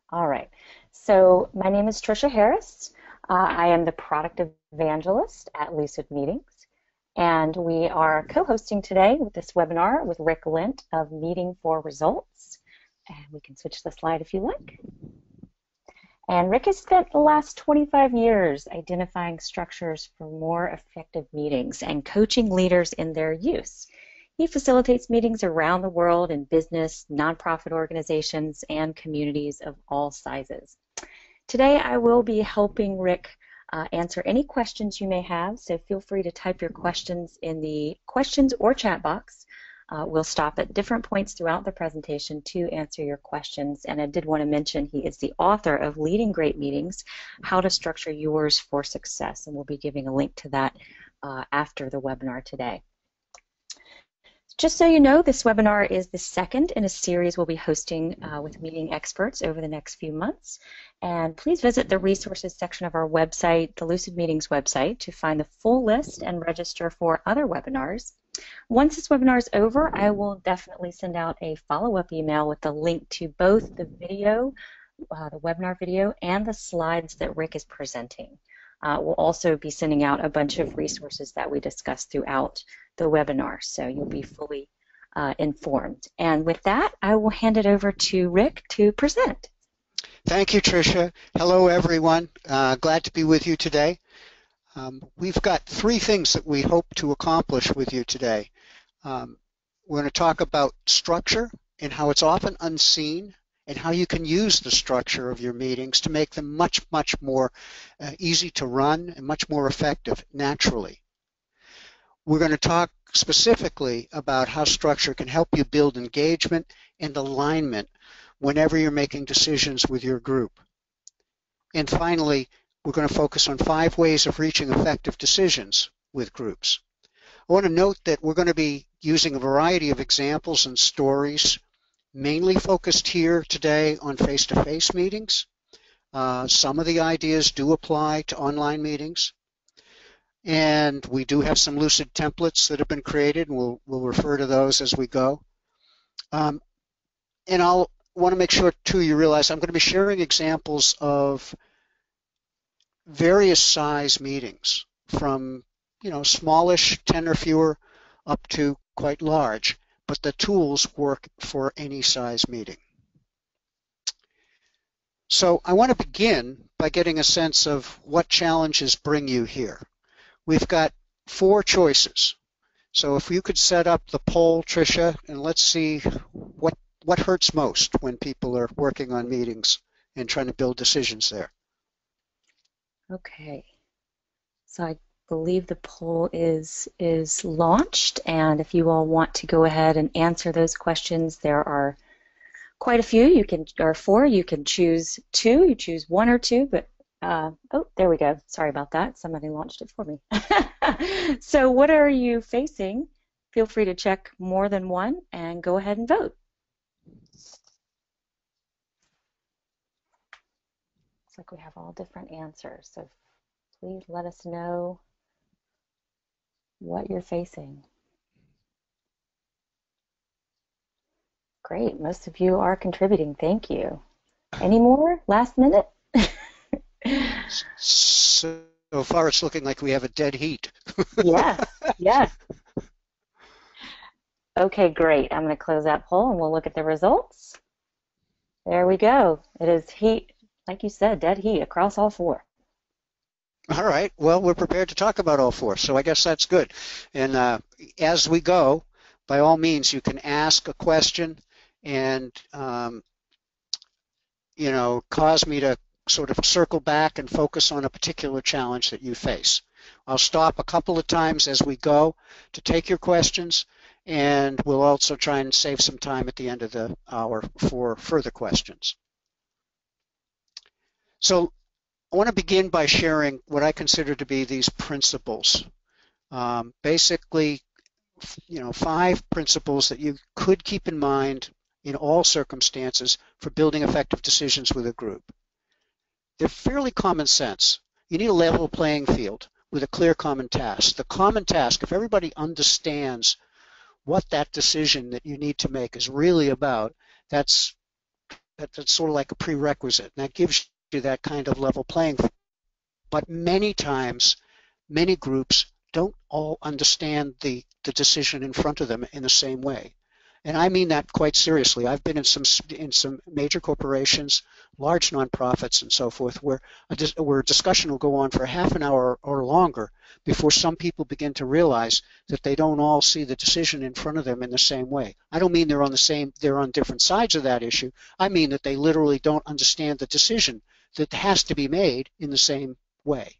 All right. So my name is Trisha Harris. I am the product evangelist at Lucid Meetings, and we are co-hosting today with this webinar with Rick Lent of Meeting for Results. And we can switch the slide if you like. And Rick has spent the last 25 years identifying structures for more effective meetings and coaching leaders in their use. He facilitates meetings around the world in business, nonprofit organizations, and communities of all sizes. Today, I will be helping Rick answer any questions you may have, so feel free to type your questions in the questions or chat box. We'll stop at different points throughout the presentation to answer your questions. And I did want to mention he is the author of Leading Great Meetings, How to Structure Yours for Success, and we'll be giving a link to that after the webinar today. Just so you know, this webinar is the second in a series we'll be hosting with meeting experts over the next few months. And please visit the resources section of our website, the Lucid Meetings website, to find the full list and register for other webinars. Once this webinar is over, I will definitely send out a follow-up email with the link to both the video, the webinar video, and the slides that Rick is presenting. We'll also be sending out a bunch of resources that we discussed throughout the webinar, so you'll be fully informed. And with that, I will hand it over to Rick to present. Thank you, Tricia. Hello, everyone. Glad to be with you today. We've got three things that we hope to accomplish with you today. We're going to talk about structure and how it's often unseen, and how you can use the structure of your meetings to make them much, much more easy to run and much more effective naturally. We're going to talk specifically about how structure can help you build engagement and alignment whenever you're making decisions with your group. And finally, we're going to focus on 5 ways of reaching effective decisions with groups. I want to note that we're going to be using a variety of examples and stories, mainly focused here today on face-to-face meetings. Some of the ideas do apply to online meetings. And we do have some Lucid templates that have been created, and we'll refer to those as we go. And I'll want to make sure, too, you realize I'm going to be sharing examples of various size meetings from, smallish, 10 or fewer, up to quite large. But the tools work for any size meeting. So I want to begin by getting a sense of what challenges bring you here. We've got 4 choices. So if you could set up the poll, Tricia, and let's see what hurts most when people are working on meetings and trying to build decisions there. Okay. So I believe the poll is launched, and if you all want to go ahead and answer those questions, there are quite a few. Or 4. You can choose 2. You choose 1 or 2, but oh, there we go. Sorry about that. Somebody launched it for me. So what are you facing? Feel free to check more than one and go ahead and vote. Looks like we have all different answers, so please let us know what you're facing. Great, most of you are contributing. Thank you. Any more last minute? So far it's looking like we have a dead heat. Yes, yes. Okay, great. I'm going to close that poll and we'll look at the results. There we go. It is heat, like you said, dead heat across all 4. All right. Well, we're prepared to talk about all 4, so I guess that's good. And as we go, by all means, you can ask a question and, cause me to sort of circle back and focus on a particular challenge that you face. I'll stop a couple of times as we go to take your questions, and we'll also try and save some time at the end of the hour for further questions. So I want to begin by sharing what I consider to be these principles. Basically, 5 principles that you could keep in mind in all circumstances for building effective decisions with a group. They're fairly common sense. You need a level playing field with a clear common task. The common task, if everybody understands what that decision that you need to make is really about, that's That's sort of like a prerequisite, and that gives you that kind of level playing field. But many times, many groups don't all understand the decision in front of them in the same way. And I mean that quite seriously. I've been in some major corporations, large nonprofits, and so forth, where a discussion will go on for half an hour or longer before some people begin to realize that they don't all see the decision in front of them in the same way. I don't mean they're on different sides of that issue. I mean that they literally don't understand the decision that has to be made in the same way.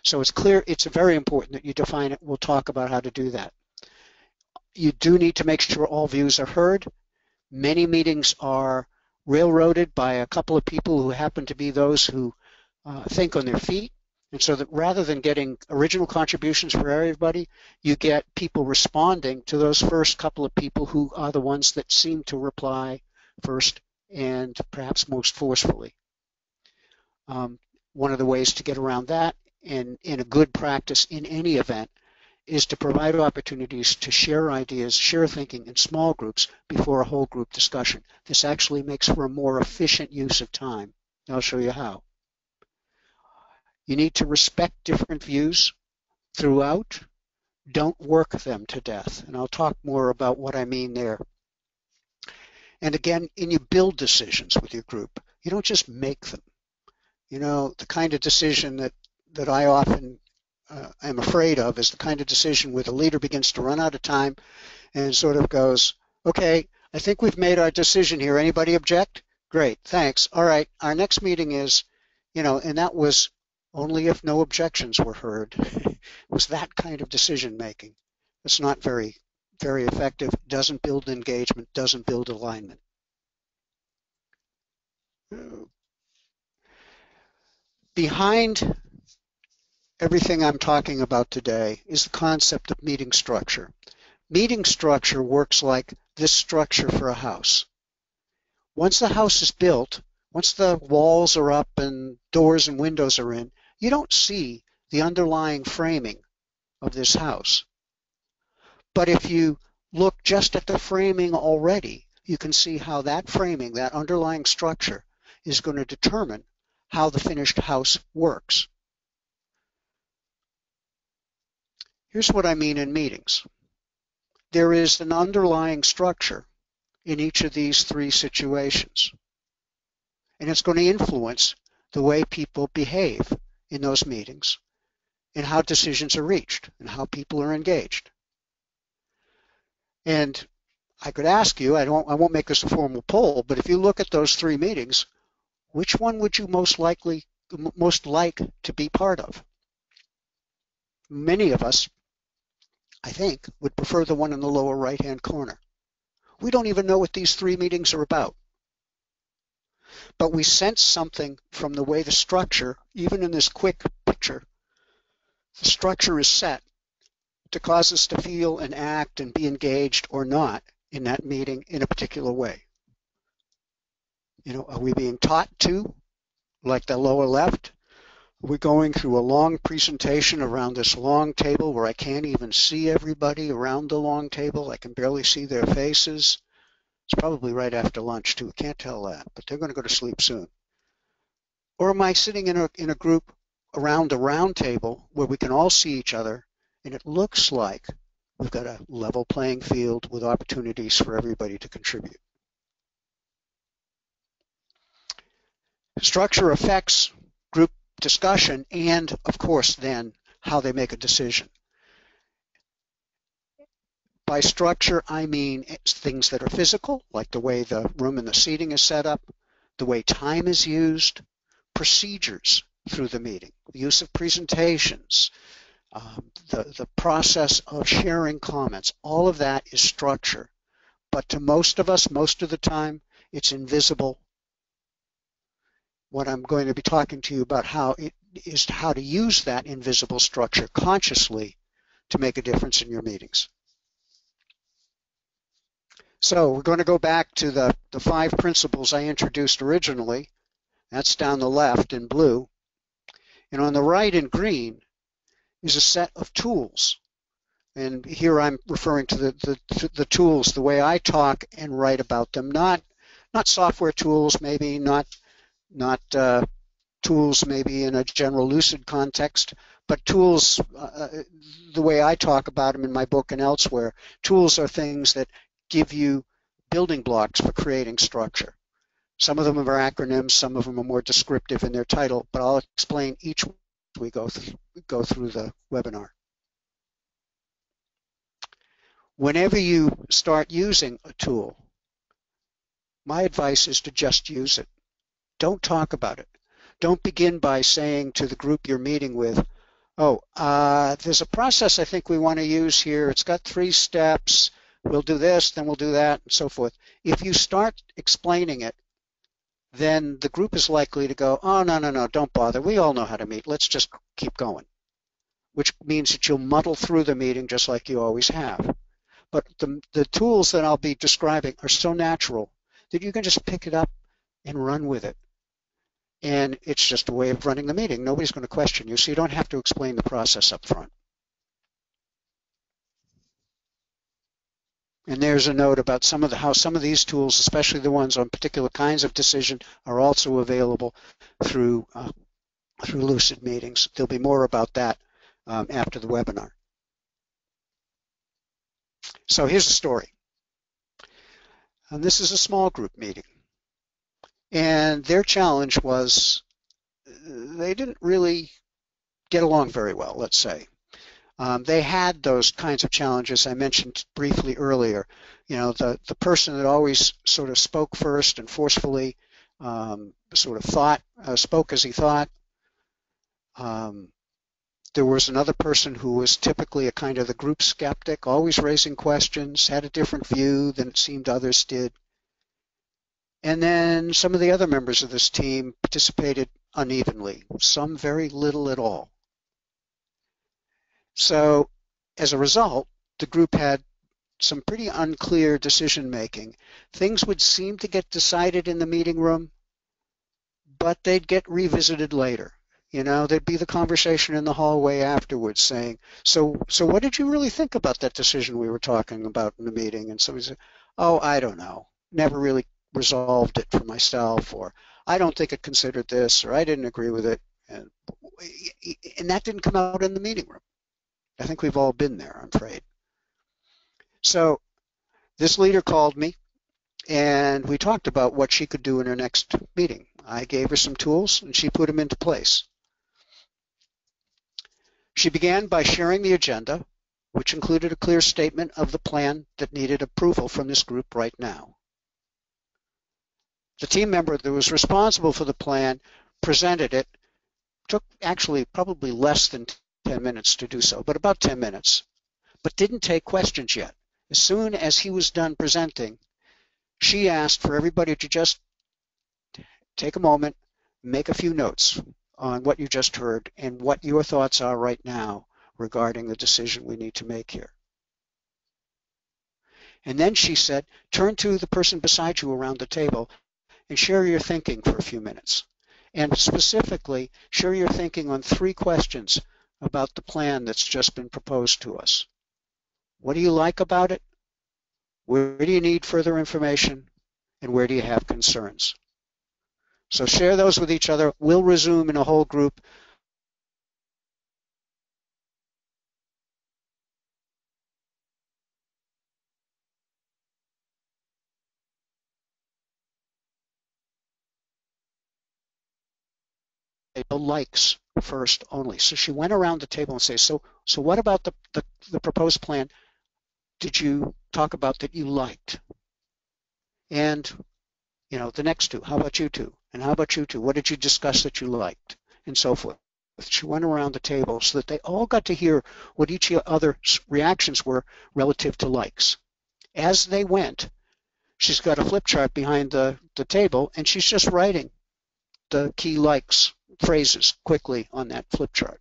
So it's very important that you define it. We'll talk about how to do that. You do need to make sure all views are heard. Many meetings are railroaded by a couple of people who happen to be those who think on their feet. And so that rather than getting original contributions for everybody, you get people responding to those first couple of people who are the ones that seem to reply first and perhaps most forcefully. One of the ways to get around that, and in a good practice in any event, is to provide opportunities to share ideas, share thinking in small groups before a whole group discussion. This actually makes for a more efficient use of time. I'll show you how. You need to respect different views throughout. Don't work them to death. And I'll talk more about what I mean there. And again, you build decisions with your group. You don't just make them. You know, the kind of decision that I often am afraid of is the kind of decision where the leader begins to run out of time and sort of goes, okay, I think we've made our decision here. Anybody object? Great, thanks. All right, our next meeting is, and that was only if no objections were heard. It was that kind of decision making. It's not very, very effective, doesn't build engagement, doesn't build alignment. Behind everything I'm talking about today is the concept of meeting structure. Meeting structure works like this structure for a house. Once the house is built, once the walls are up and doors and windows are in, you don't see the underlying framing of this house. But if you look just at the framing already, you can see how that framing, that underlying structure, is going to determine how the finished house works. Here's what I mean in meetings. There is an underlying structure in each of these three situations, and it's going to influence the way people behave in those meetings and how decisions are reached and how people are engaged. And I could ask you, I won't make this a formal poll, but if you look at those three meetings, which one would you most like to be part of? Many of us, I think, would prefer the one in the lower right-hand corner. We don't even know what these three meetings are about. But we sense something from the way the structure, even in this quick picture, the structure is set to cause us to feel and act and be engaged or not in that meeting in a particular way. Are we being taught to, like the lower left? Are we going through a long presentation around this long table where I can't even see everybody around the long table? I can barely see their faces. It's probably right after lunch, too. I can't tell that, but they're going to go to sleep soon. Or am I sitting in a group around a round table where we can all see each other, and it looks like we've got a level playing field with opportunities for everybody to contribute? Structure affects group discussion and, of course, then how they make a decision. By structure, I mean things that are physical, like the way the room and the seating is set up, the way time is used, procedures through the meeting, the use of presentations, the process of sharing comments. All of that is structure. But to most of us, most of the time, it's invisible. What I'm going to be talking to you about how to use that invisible structure consciously to make a difference in your meetings. So we're going to go back to the 5 principles I introduced originally. That's down the left in blue. And on the right in green is a set of tools. And here I'm referring to the tools, the way I talk and write about them, not not software tools, maybe not tools maybe in a general Lucid context, but tools, the way I talk about them in my book and elsewhere, tools are things that give you building blocks for creating structure. Some of them are acronyms, some of them are more descriptive in their title, but I'll explain each one as we go through the webinar. Whenever you start using a tool, my advice is to just use it. Don't talk about it. Don't begin by saying to the group you're meeting with, there's a process I think we want to use here. It's got 3 steps. We'll do this, then we'll do that, and so forth. If you start explaining it, then the group is likely to go, oh, no, don't bother. We all know how to meet. Let's just keep going, which means that you'll muddle through the meeting just like you always have. But the tools that I'll be describing are so natural that you can just pick it up and run with it. And it's just a way of running the meeting. Nobody's going to question you, so you don't have to explain the process up front. And there's a note about how some of these tools, especially the ones on particular kinds of decision, are also available through Lucid Meetings. There'll be more about that after the webinar. So here's the story. And this is a small group meeting. And their challenge was they didn't really get along very well, let's say. They had those kinds of challenges I mentioned briefly earlier. You know, the person that always sort of spoke first and forcefully sort of spoke as he thought. There was another person who was typically a kind of the group skeptic, always raising questions, had a different view than it seemed others did. And then some of the other members of this team participated unevenly, some very little at all. So as a result, the group had some pretty unclear decision making. Things would seem to get decided in the meeting room, but they'd get revisited later. You know, there'd be the conversation in the hallway afterwards saying, so what did you really think about that decision we were talking about in the meeting? And somebody said, oh, I don't know, never really resolved it for myself, or I don't think it considered this, or I didn't agree with it. And that didn't come out in the meeting room. I think we've all been there, I'm afraid. So this leader called me, and we talked about what she could do in her next meeting. I gave her some tools, and she put them into place. She began by sharing the agenda, which included a clear statement of the plan that needed approval from this group right now. The team member that was responsible for the plan presented it. Took actually probably less than 10 minutes to do so, but about 10 minutes, but didn't take questions yet. As soon as he was done presenting, she asked for everybody to just take a moment, make a few notes on what you just heard and what your thoughts are right now regarding the decision we need to make here. And then she said, turn to the person beside you around the table and share your thinking for a few minutes. And specifically, share your thinking on 3 questions about the plan that's just been proposed to us. What do you like about it? Where do you need further information? And where do you have concerns? So share those with each other. We'll resume in a whole group. Likes first only. So she went around the table and said, so what about the proposed plan did you talk about that you liked? And, you know, the next 2, how about you 2? And how about you 2? What did you discuss that you liked? And so forth. She went around the table so that they all got to hear what each other's reactions were relative to likes. As they went, she's got a flip chart behind the table, and she's just writing the key likes phrases quickly on that flip chart.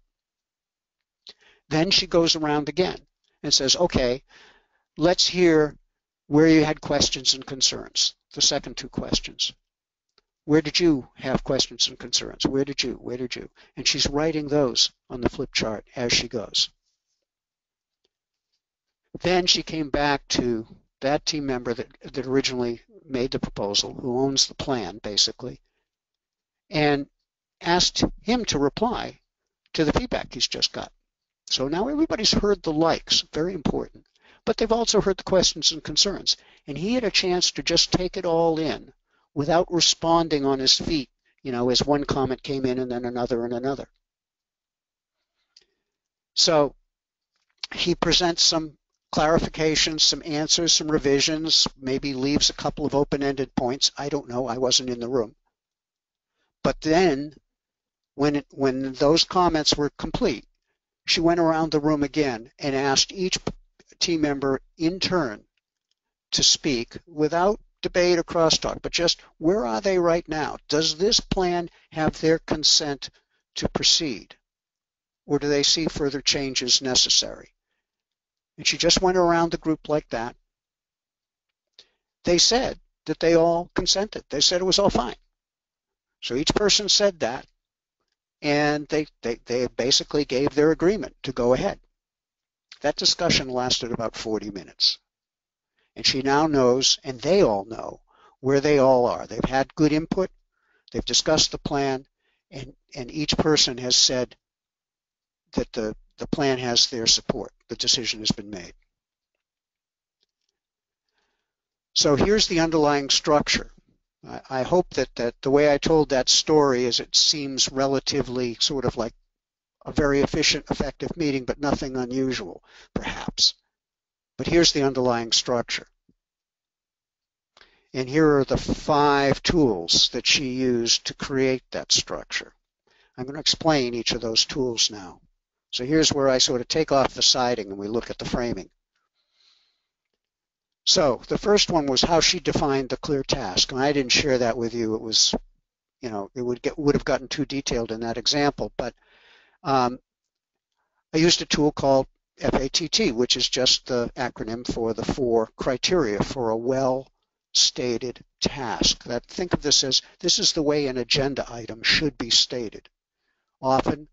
Then she goes around again and says, okay, let's hear where you had questions and concerns, the second 2 questions. Where did you have questions and concerns? Where did you? Where did you? And she's writing those on the flip chart as she goes. Then she came back to that team member that originally made the proposal, who owns the plan, basically, and asked him to reply to the feedback he's just got. So now everybody's heard the likes, very important, but they've also heard the questions and concerns. And he had a chance to just take it all in without responding on his feet, as one comment came in and then another and another. So he presents some clarifications, some answers, some revisions, maybe leaves a couple of open-ended points. I don't know. I wasn't in the room. But then when those comments were complete, she went around the room again and asked each team member in turn to speak without debate or crosstalk, but just where are they right now? Does this plan have their consent to proceed? Or do they see further changes necessary? And she just went around the group like that. They said that they all consented. They said it was all fine. So each person said that, and they basically gave their agreement to go ahead. That discussion lasted about 40 minutes. And she now knows, and they all know, where they all are. They've had good input, they've discussed the plan, and each person has said that the plan has their support. The decision has been made. So here's the underlying structure. I hope that the way I told that story is it seems relatively sort of like a very efficient, effective meeting, but nothing unusual, perhaps. But here's the underlying structure. And here are the 5 tools that she used to create that structure. I'm going to explain each of those tools now. So here's where I sort of take off the siding and we look at the framing. So the first one was how she defined the clear task. And I didn't share that with you. It was, it would have gotten too detailed in that example. But I used a tool called FATT, which is just the acronym for the 4 criteria for a well-stated task. Think of this as, this is the way an agenda item should be stated. Often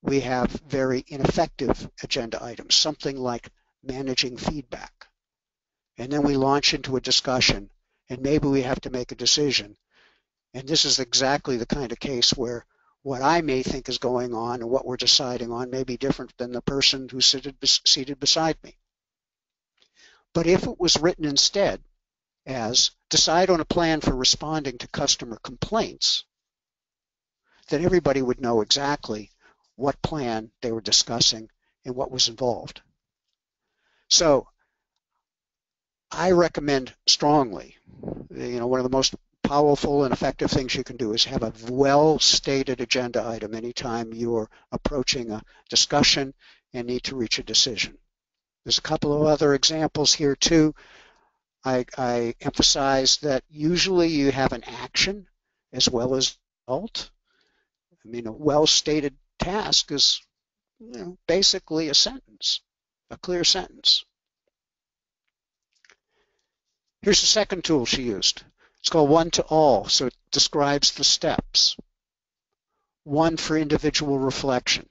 we have very ineffective agenda items, something like managing feedback. And then we launch into a discussion, and maybe we have to make a decision. And this is exactly the kind of case where what I may think is going on and what we're deciding on may be different than the person who's seated beside me. But if it was written instead as decide on a plan for responding to customer complaints, then everybody would know exactly what plan they were discussing and what was involved. So I recommend strongly, one of the most powerful and effective things you can do is have a well-stated agenda item anytime you're approaching a discussion and need to reach a decision. There's a couple of other examples here too. I emphasize that usually you have an action as well as result. A well-stated task is basically a sentence, a clear sentence. Here's the second tool she used. It's called one to all, so it describes the steps. One for individual reflection.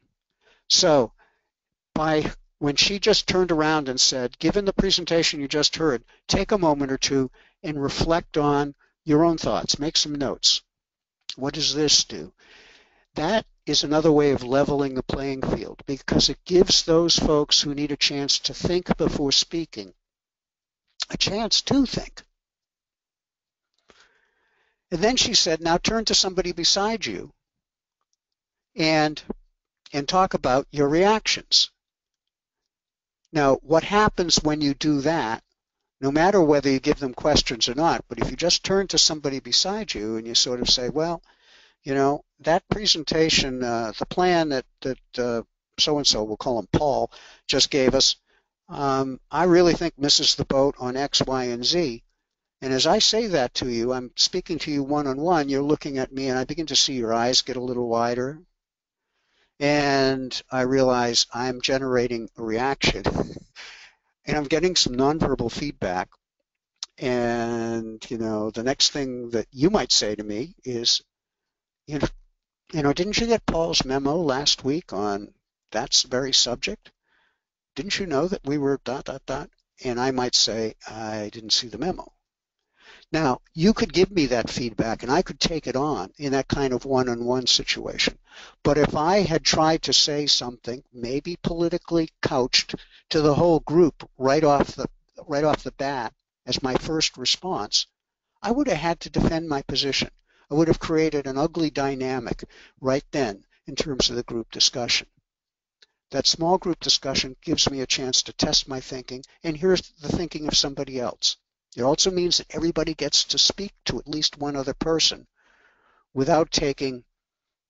So when she just turned around and said, given the presentation you just heard, take a moment or two and reflect on your own thoughts. Make some notes. What does this do? That is another way of leveling the playing field because it gives those folks who need a chance to think before speaking a chance to think. And then she said, now turn to somebody beside you and talk about your reactions. Now, what happens when you do that, no matter whether you give them questions or not, but if you just turn to somebody beside you and you sort of say, well, that presentation, the plan that so-and-so, we'll call him Paul, just gave us, I really think misses the boat on X, Y, and Z. And as I say that to you, I'm speaking to you one-on-one, you're looking at me, and I begin to see your eyes get a little wider. And I realize I'm generating a reaction. And I'm getting some nonverbal feedback. And, the next thing that you might say to me is, didn't you get Paul's memo last week on that very subject? Didn't you know that we were ... And I might say, I didn't see the memo. Now, you could give me that feedback and I could take it on in that kind of one-on-one situation. But if I had tried to say something, maybe politically couched, to the whole group right off the bat as my first response, I would have had to defend my position. I would have created an ugly dynamic right then in terms of the group discussion. That small group discussion gives me a chance to test my thinking and hear the thinking of somebody else. It also means that everybody gets to speak to at least one other person without taking,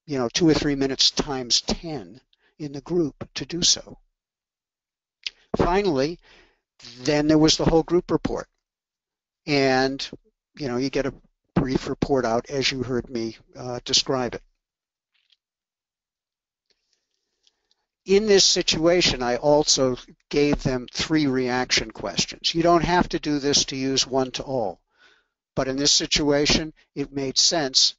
2 or 3 minutes times 10 in the group to do so. Finally, then there was the whole group report. And, you get a brief report out as you heard me describe it. In this situation, I also gave them 3 reaction questions. You don't have to do this to use one-to-all, but in this situation, it made sense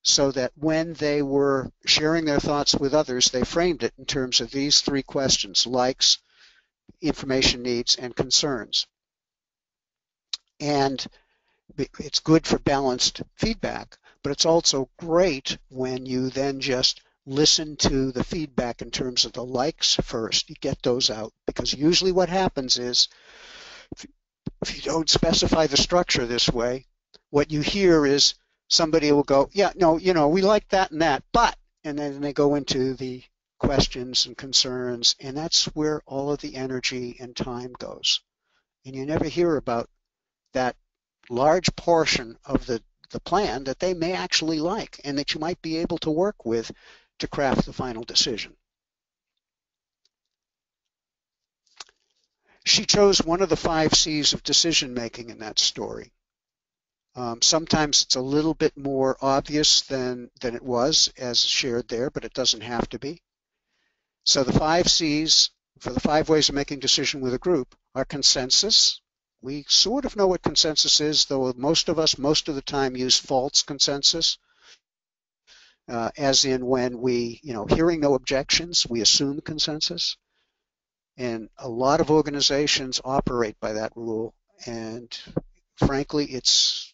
so that when they were sharing their thoughts with others, they framed it in terms of these 3 questions: likes, information needs, and concerns. And it's good for balanced feedback, but it's also great when you then just listen to the feedback in terms of the likes first. You get those out, because usually what happens is if you don't specify the structure this way, what you hear is somebody will go, yeah, no, we like that and that, but, and then they go into the questions and concerns, and that's where all of the energy and time goes. And you never hear about that large portion of the plan that they may actually like and that you might be able to work with to craft the final decision. She chose one of the 5 C's of decision making in that story. Sometimes it's a little bit more obvious than it was as shared there, but it doesn't have to be. So the 5 C's for the 5 ways of making decision with a group are consensus. We sort of know what consensus is, though most of us, most of the time, use false consensus, as in when we, hearing no objections, we assume consensus. And a lot of organizations operate by that rule, and frankly, it's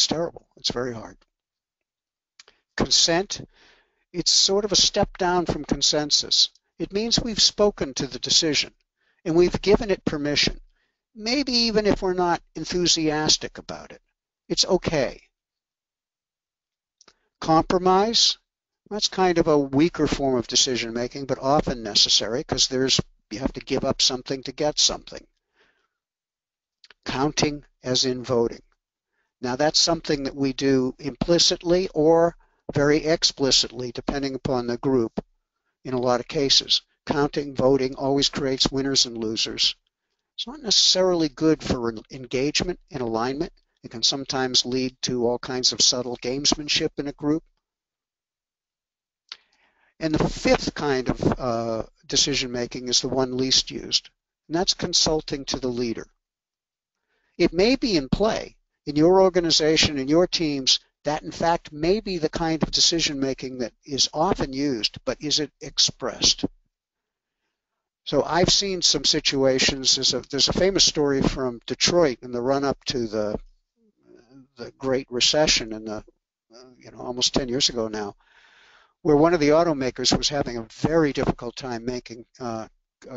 terrible. It's very hard. Consent, it's sort of a step down from consensus. It means we've spoken to the decision, and we've given it permission. Maybe even if we're not enthusiastic about it, it's okay. Compromise, that's kind of a weaker form of decision making, but often necessary because you have to give up something to get something. Counting, as in voting. Now that's something that we do implicitly or very explicitly, depending upon the group in a lot of cases. Counting, voting always creates winners and losers. It's not necessarily good for engagement and alignment. It can sometimes lead to all kinds of subtle gamesmanship in a group. And the 5th kind of decision-making is the one least used, and that's consulting to the leader. It may be in play in your organization and your teams that, in fact, may be the kind of decision-making that is often used, but is it expressed? So I've seen some situations. There's a famous story from Detroit in the run-up to the Great Recession in the almost 10 years ago now, where one of the automakers was having a very difficult time making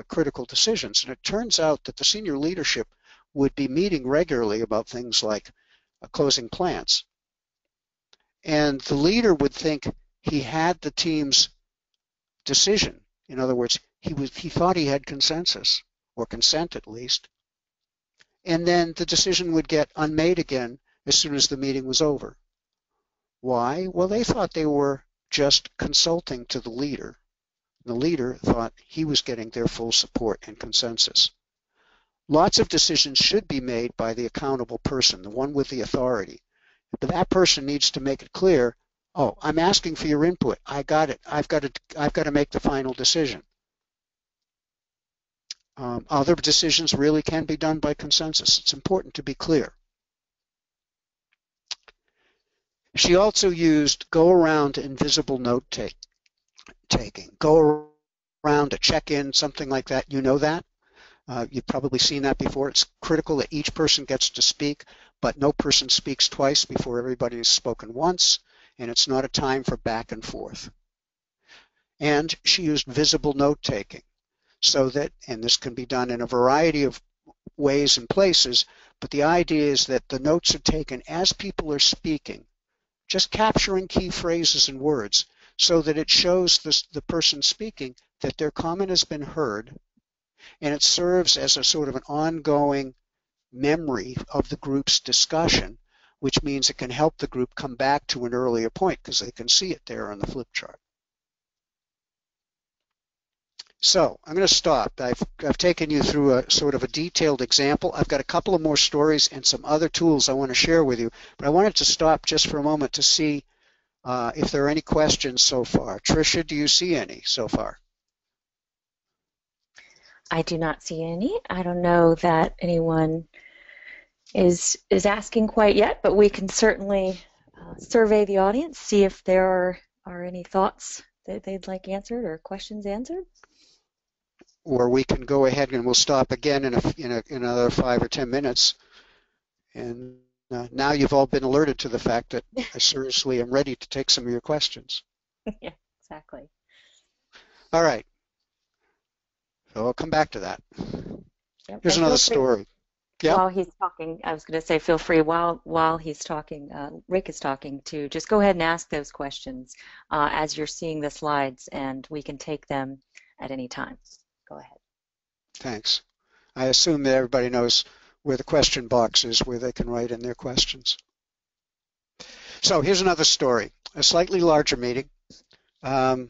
critical decisions. And it turns out that the senior leadership would be meeting regularly about things like closing plants. And the leader would think he had the team's decision. In other words, he thought he had consensus, or consent at least. And then the decision would get unmade again as soon as the meeting was over. Why? Well, they thought they were just consulting to the leader. The leader thought he was getting their full support and consensus. Lots of decisions should be made by the accountable person, the one with the authority. But that person needs to make it clear, oh, I'm asking for your input. I got it. I've got to make the final decision. Other decisions really can be done by consensus. It's important to be clear. She also used go around invisible note taking. Go around a check-in, something like that. You know that. You've probably seen that before. It's critical that each person gets to speak, but no person speaks twice before everybody has spoken once, and it's not a time for back and forth. And she used visible note-taking so that, and this can be done in a variety of ways and places, but the idea is that the notes are taken as people are speaking, just capturing key phrases and words so that it shows the person speaking that their comment has been heard, and it serves as a sort of an ongoing memory of the group's discussion, which means it can help the group come back to an earlier point because they can see it there on the flip chart. So I'm going to stop. I've taken you through a sort of a detailed example. I've got a couple of more stories and some other tools I want to share with you, but I wanted to stop just for a moment to see if there are any questions so far. Tricia, do you see any so far? I do not see any. I don't know that anyone is asking quite yet, but we can certainly survey the audience, see if there are any thoughts that they'd like answered or questions answered. Or we can go ahead and we'll stop again in another 5 or 10 minutes. And now you've all been alerted to the fact that I seriously am ready to take some of your questions. Yeah, exactly. All right. So I'll come back to that. Yep. Here's another story. Yeah. While he's talking, I was going to say, feel free while he's talking, Rick is talking, to just go ahead and ask those questions as you're seeing the slides, and we can take them at any time. Go ahead. Thanks. I assume that everybody knows where the question box is, where they can write in their questions. So here's another story, a slightly larger meeting, and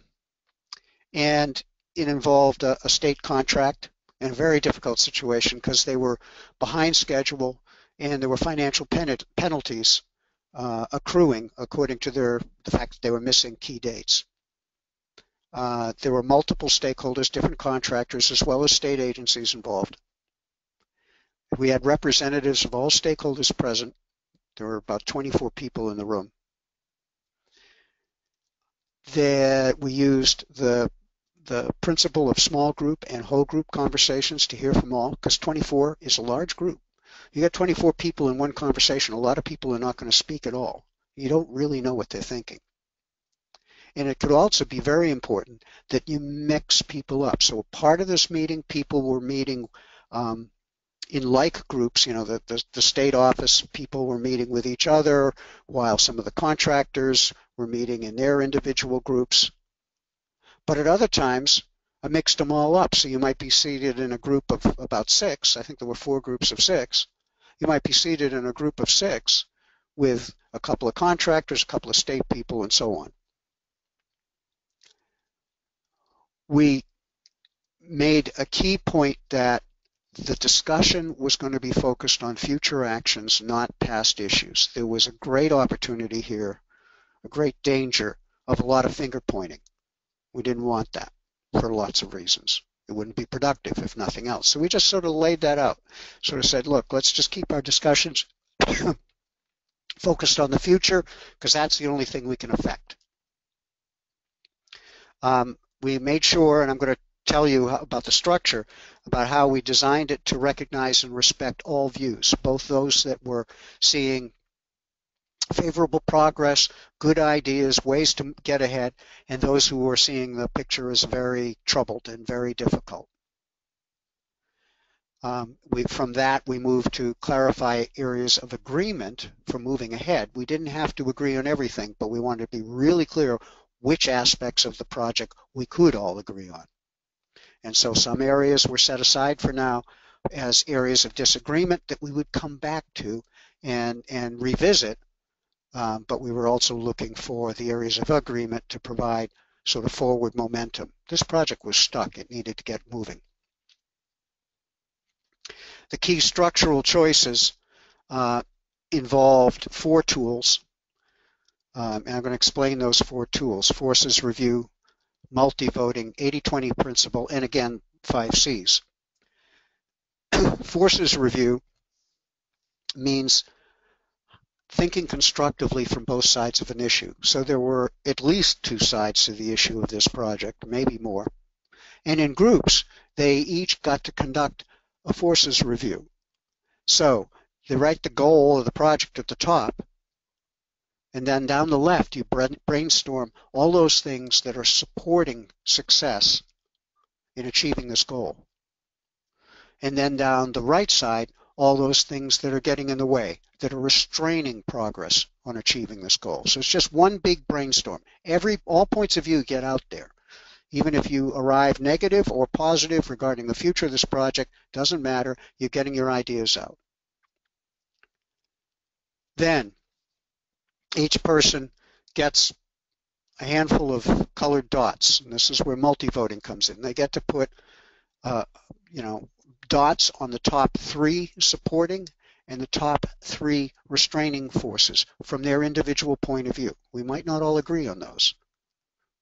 it involved a state contract in a very difficult situation because they were behind schedule and there were financial penalties accruing according to the fact that they were missing key dates. There were multiple stakeholders, different contractors, as well as state agencies involved. We had representatives of all stakeholders present. There were about 24 people in the room. We used the principle of small group and whole group conversations to hear from all, because 24 is a large group. You got 24 people in one conversation. A lot of people are not going to speak at all. You don't really know what they're thinking. And it could also be very important that you mix people up. So part of this meeting, people were meeting in like groups. You know, the state office people were meeting with each other, while some of the contractors were meeting in their individual groups. But at other times, I mixed them all up. So you might be seated in a group of about 6. I think there were 4 groups of 6. You might be seated in a group of 6 with a couple of contractors, a couple of state people, and so on. We made a key point that the discussion was going to be focused on future actions, not past issues. There was a great opportunity here, a great danger of a lot of finger pointing. We didn't want that for lots of reasons. It wouldn't be productive if nothing else. So we just sort of laid that out, sort of said, look, let's just keep our discussions focused on the future because that's the only thing we can affect. We made sure, and I'm going to tell you about the structure, about how we designed it to recognize and respect all views, both those that were seeing favorable progress, good ideas, ways to get ahead, and those who were seeing the picture as very troubled and very difficult. From that, we moved to clarify areas of agreement for moving ahead. We didn't have to agree on everything, but we wanted to be really clear which aspects of the project we could all agree on. And so some areas were set aside for now as areas of disagreement that we would come back to and revisit, but we were also looking for the areas of agreement to provide sort of forward momentum. This project was stuck. It needed to get moving. The key structural choices involved 4 tools. And I'm going to explain those 4 tools: forces review, multi-voting, 80-20 principle, and again, 5 C's. Forces review means thinking constructively from both sides of an issue. So there were at least 2 sides to the issue of this project, maybe more. And in groups, they each got to conduct a forces review. So They write the goal of the project at the top, and then down the left, you brainstorm all those things that are supporting success in achieving this goal. And then down the right side, all those things that are getting in the way, that are restraining progress on achieving this goal. So it's just one big brainstorm. All points of view get out there. Even if you arrive negative or positive regarding the future of this project, doesn't matter, you're getting your ideas out. Then each person gets a handful of colored dots, and this is where multi-voting comes in. They get to put dots on the top 3 supporting and the top 3 restraining forces from their individual point of view. We might not all agree on those,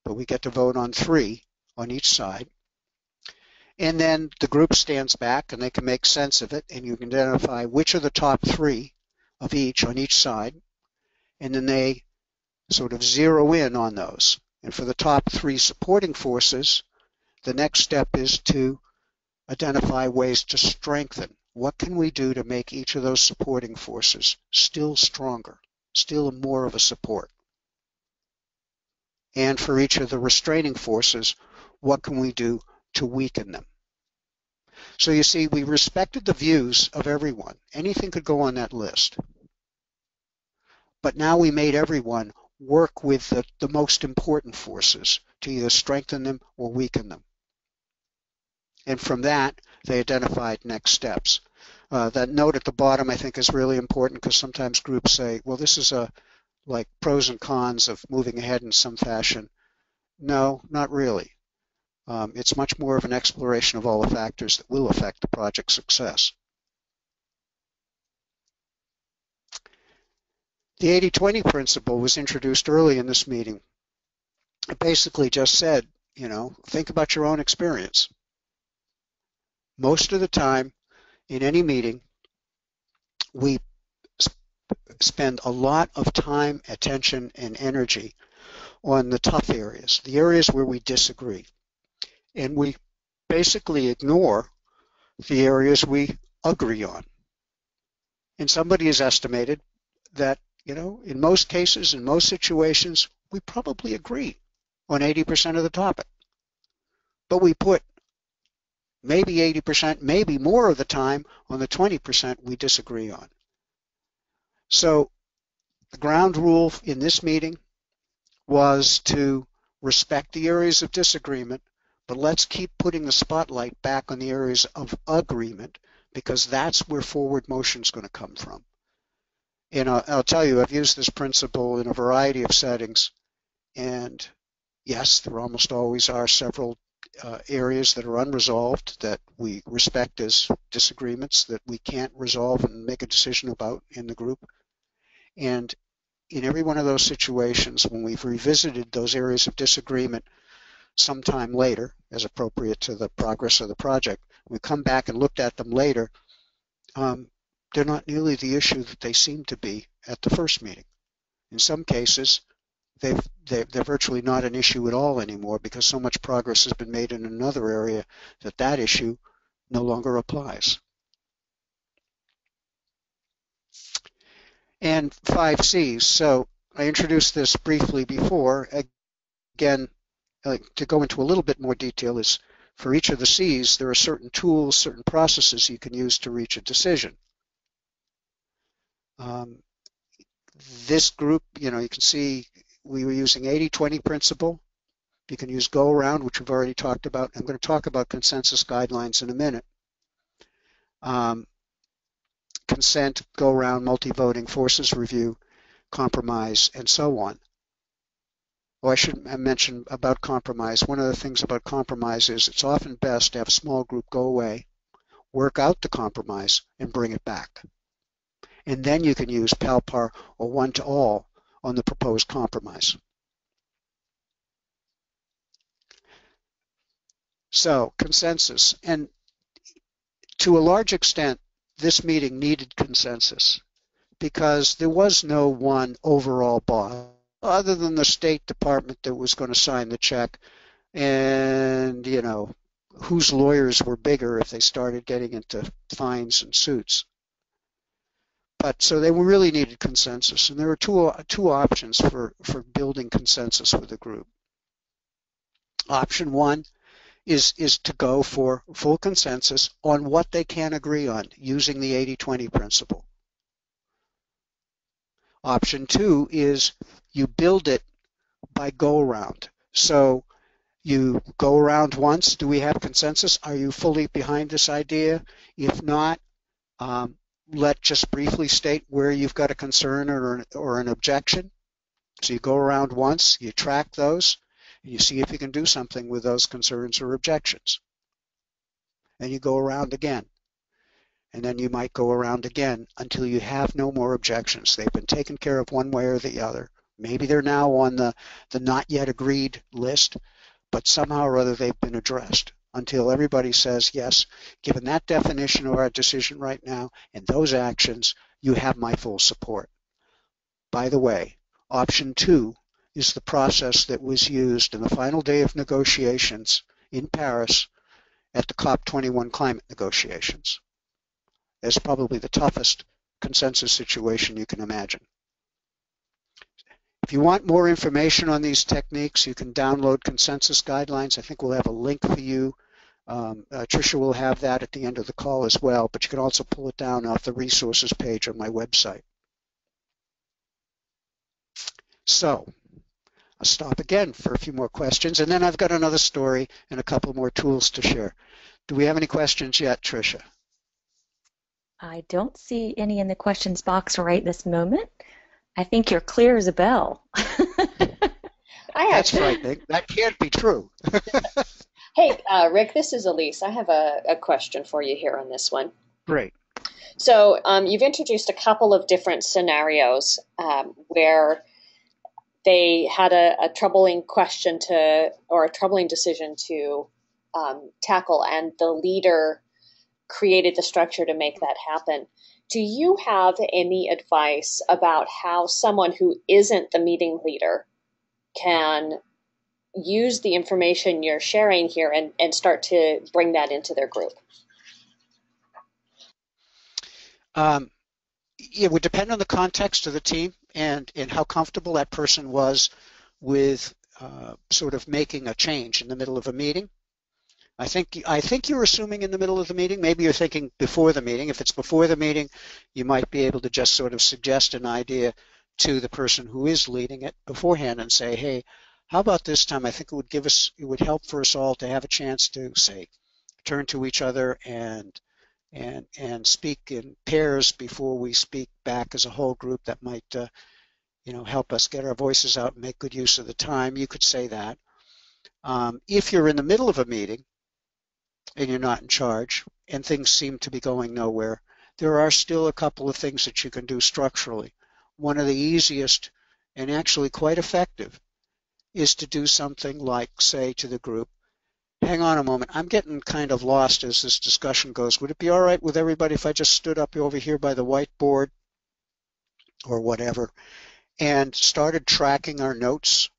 but we get to vote on 3 on each side. And then the group stands back and they can make sense of it, and you can identify which are the top 3 of each on each side, and then they sort of zero in on those. And for the top 3 supporting forces, the next step is to identify ways to strengthen. What can we do to make each of those supporting forces still stronger, still more of a support? And for each of the restraining forces, what can we do to weaken them? So you see, we respected the views of everyone. Anything could go on that list. But now we made everyone work with the most important forces to either strengthen them or weaken them. And from that, they identified next steps. That note at the bottom, I think, is really important because sometimes groups say, well, this is like pros and cons of moving ahead in some fashion. No, not really. It's much more of an exploration of all the factors that will affect the project's success. The 80-20 principle was introduced early in this meeting. It basically just said, think about your own experience. Most of the time, in any meeting, we spend a lot of time, attention, and energy on the tough areas, the areas where we disagree. And we basically ignore the areas we agree on. And somebody has estimated that, in most cases, in most situations, we probably agree on 80% of the topic. But we put maybe 80%, maybe more of the time on the 20% we disagree on. So the ground rule in this meeting was to respect the areas of disagreement, but let's keep putting the spotlight back on the areas of agreement because that's where forward motion is going to come from. And I'll tell you, I've used this principle in a variety of settings, and yes, there almost always are several areas that are unresolved that we respect as disagreements that we can't resolve and make a decision about in the group. And in every one of those situations, when we've revisited those areas of disagreement sometime later, as appropriate to the progress of the project, we come back and looked at them later, they're not nearly the issue that they seemed to be at the first meeting. In some cases, they're virtually not an issue at all anymore because so much progress has been made in another area that issue no longer applies. And 5 C's. So I introduced this briefly before. Again, to go into a little bit more detail is for each of the C's, there are certain tools, certain processes you can use to reach a decision. This group, you can see we were using 80-20 principle. You can use go around, which we've already talked about. I'm going to talk about consensus guidelines in a minute. Consent, go around, multi-voting, forces review, compromise, and so on. Oh, I should mention about compromise. One of the things about compromise is it's often best to have a small group go away, work out the compromise, and bring it back. And then you can use PAL-PAR or one-to-all on the proposed compromise. So, consensus. And to a large extent, this meeting needed consensus because there was no one overall boss other than the State Department that was going to sign the check and, whose lawyers were bigger if they started getting into fines and suits. But so they really needed consensus, and there were two options for building consensus with the group. Option one is to go for full consensus on what they can agree on using the 80-20 principle. Option two is you build it by go around. So you go around once. Do we have consensus? Are you fully behind this idea? If not, let just briefly state where you've got a concern or an objection. So you go around once, you track those, and you see if you can do something with those concerns or objections. And you go around again. And then you might go around again until you have no more objections. They've been taken care of one way or the other. Maybe they're now on the not yet agreed list, but somehow or other they've been addressed until everybody says, yes, given that definition of our decision right now and those actions, you have my full support. By the way, option two is the process that was used in the final day of negotiations in Paris at the COP21 climate negotiations. It's probably the toughest consensus situation you can imagine. If you want more information on these techniques, you can download consensus guidelines. I think we'll have a link for you. Tricia will have that at the end of the call as well, but you can also pull it down off the resources page on my website. So I'll stop again for a few more questions, and then I've got another story and a couple more tools to share. Do we have any questions yet, Tricia? I don't see any in the questions box right this moment. I think you're clear as a bell. That's frightening. That can't be true. Hey, Rick, this is Elise. I have a question for you here on this one. Great. So you've introduced a couple of different scenarios where they had a troubling question or a troubling decision to tackle, and the leader created the structure to make that happen. Do you have any advice about how someone who isn't the meeting leader can use the information you're sharing here and start to bring that into their group? It would depend on the context of the team and how comfortable that person was with sort of making a change in the middle of a meeting. I think you're assuming in the middle of the meeting. Maybe you're thinking before the meeting. If it's before the meeting, you might be able to just sort of suggest an idea to the person who is leading it beforehand and say, hey, how about this time? I think it would help for us all to have a chance to say, turn to each other and speak in pairs before we speak back as a whole group. That might help us get our voices out and make good use of the time. You could say that. If you're in the middle of a meeting and you're not in charge and things seem to be going nowhere, there are still a couple of things that you can do structurally. One of the easiest and actually quite effective is to do something like say to the group, hang on a moment, I'm getting kind of lost as this discussion goes. Would it be all right with everybody if I just stood up over here by the whiteboard or whatever and started tracking our notes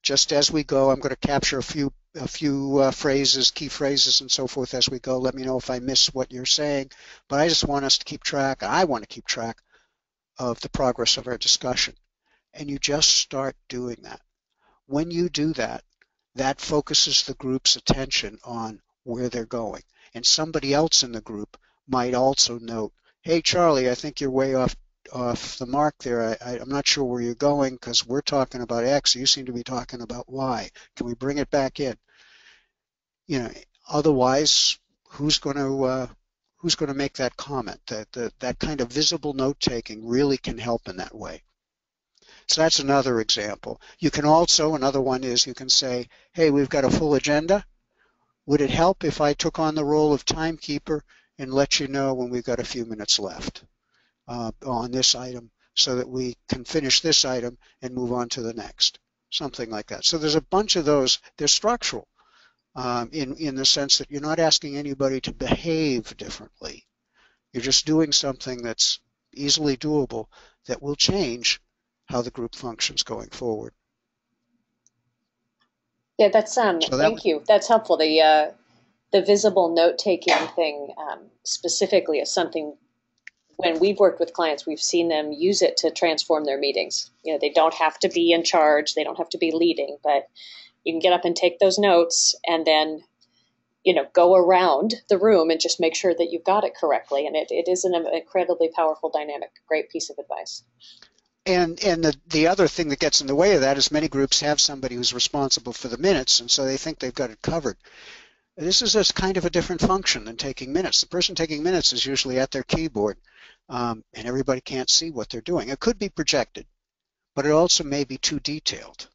just as we go? I'm going to capture a few phrases, key phrases and so forth as we go. Let me know if I miss what you're saying, but I just want us to keep track. I want to keep track of the progress of our discussion. And you just start doing that. When you do that, that focuses the group's attention on where they're going. And somebody else in the group might also note, hey, Charlie, I think you're way off the mark there. I'm not sure where you're going because we're talking about X. You seem to be talking about Y. Can we bring it back in? Otherwise, who's going to make that comment? That kind of visible note-taking really can help in that way. So that's another example. You can also, another one is you can say, hey, we've got a full agenda. Would it help if I took on the role of timekeeper and let you know when we've got a few minutes left on this item so that we can finish this item and move on to the next? Something like that. So there's a bunch of those. They're structural in the sense that you're not asking anybody to behave differently. You're just doing something that's easily doable that will change how the group functions going forward. Yeah, that's thank you. That's helpful. The visible note-taking thing specifically is something when we've worked with clients, we've seen them use it to transform their meetings. They don't have to be in charge, they don't have to be leading, but you can get up and take those notes and then, go around the room and just make sure that you've got it correctly. And it is an incredibly powerful dynamic. Great piece of advice. And the other thing that gets in the way of that is many groups have somebody who's responsible for the minutes, and so they think they've got it covered. This is a kind of a different function than taking minutes. The person taking minutes is usually at their keyboard, and everybody can't see what they're doing. It could be projected, but it also may be too detailed.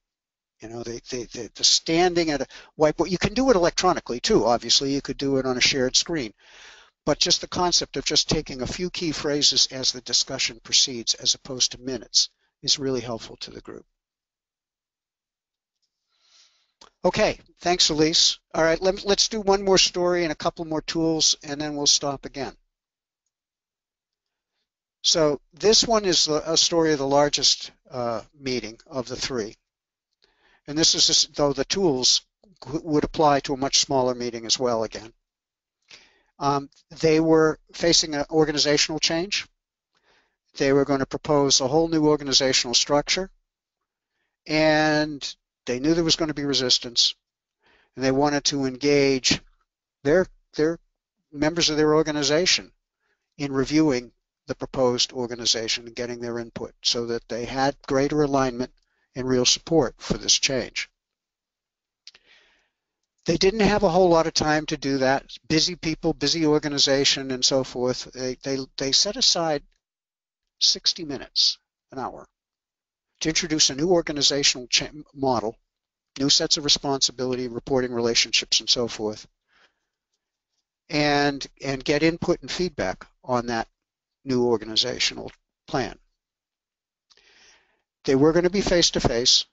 The standing at a whiteboard, you can do it electronically too, obviously. You could do it on a shared screen. But just the concept of just taking a few key phrases as the discussion proceeds as opposed to minutes is really helpful to the group. Okay, thanks, Elise. All right, let's do one more story and a couple more tools, and then we'll stop again. So this one is a story of the largest meeting of the three. And this is, though the tools would apply to a much smaller meeting as well again. They were facing an organizational change. They were going to propose a whole new organizational structure, and they knew there was going to be resistance, and they wanted to engage their members of their organization in reviewing the proposed organization and getting their input so that they had greater alignment and real support for this change. They didn't have a whole lot of time to do that. Busy people, busy organization, and so forth. They set aside 60 minutes, an hour, to introduce a new organizational model, new sets of responsibility, reporting relationships, and so forth, and get input and feedback on that new organizational plan. They were going to be face-to-face.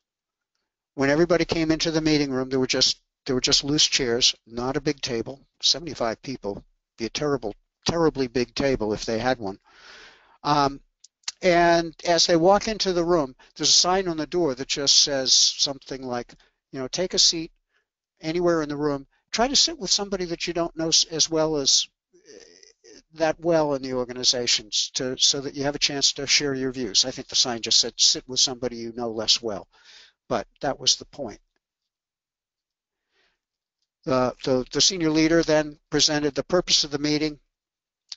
When everybody came into the meeting room, there were just loose chairs, not a big table. 75 people, be a terribly big table if they had one. And as they walk into the room, there's a sign on the door that just says something like, take a seat anywhere in the room. Try to sit with somebody that you don't know as well as that well in the organizations so that you have a chance to share your views. I think the sign just said sit with somebody you know less well, but that was the point. The senior leader then presented the purpose of the meeting,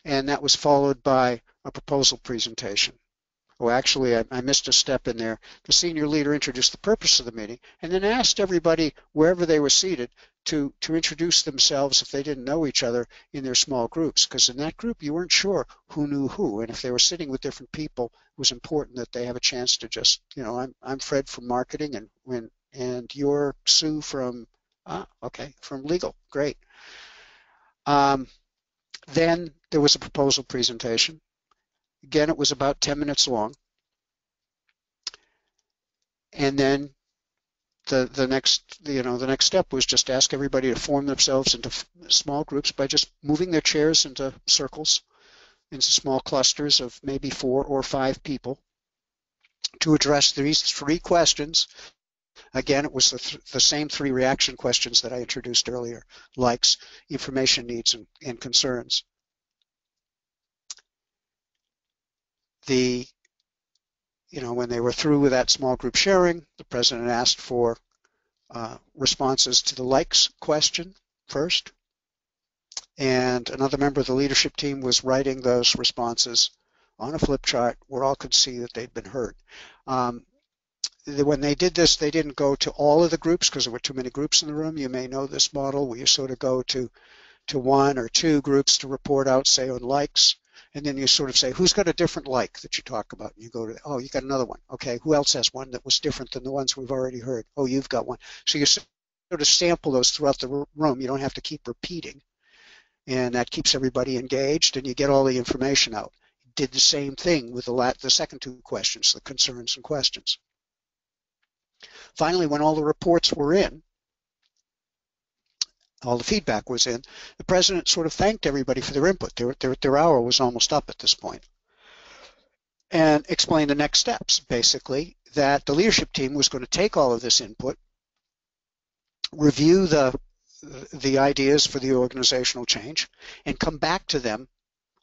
and that was followed by a proposal presentation. Oh, actually, I missed a step in there. The senior leader introduced the purpose of the meeting and then asked everybody, wherever they were seated, to introduce themselves if they didn't know each other in their small groups, because in that group you weren't sure who knew who, and if they were sitting with different people, it was important that they have a chance to just, I'm Fred from marketing, and you're Sue from, from legal. Great. Then there was a proposal presentation. Again, it was about 10 minutes long. And then the next step was just ask everybody to form themselves into small groups by just moving their chairs into circles, into small clusters of maybe 4 or 5 people, to address these 3 questions. Again, it was the same 3 reaction questions that I introduced earlier: likes, information needs, and concerns. When they were through with that small group sharing, the president asked for responses to the likes question first, and another member of the leadership team was writing those responses on a flip chart where all could see that they'd been heard. When they did this, they didn't go to all of the groups because there were too many groups in the room. You may know this model where you sort of go to 1 or 2 groups to report out, say, on likes. And then you sort of say, who's got a different like that you talk about? And you go to, oh, you got another one. Okay, who else has one that was different than the ones we've already heard? Oh, you've got one. So you sort of sample those throughout the room. You don't have to keep repeating. And that keeps everybody engaged, and you get all the information out. Did the same thing with the second 2 questions, the concerns and questions. Finally, when all the reports were in, all the feedback was in, the president sort of thanked everybody for their input. Their hour was almost up at this point, and explained the next steps, basically, that the leadership team was going to take all of this input, review the ideas for the organizational change, and come back to them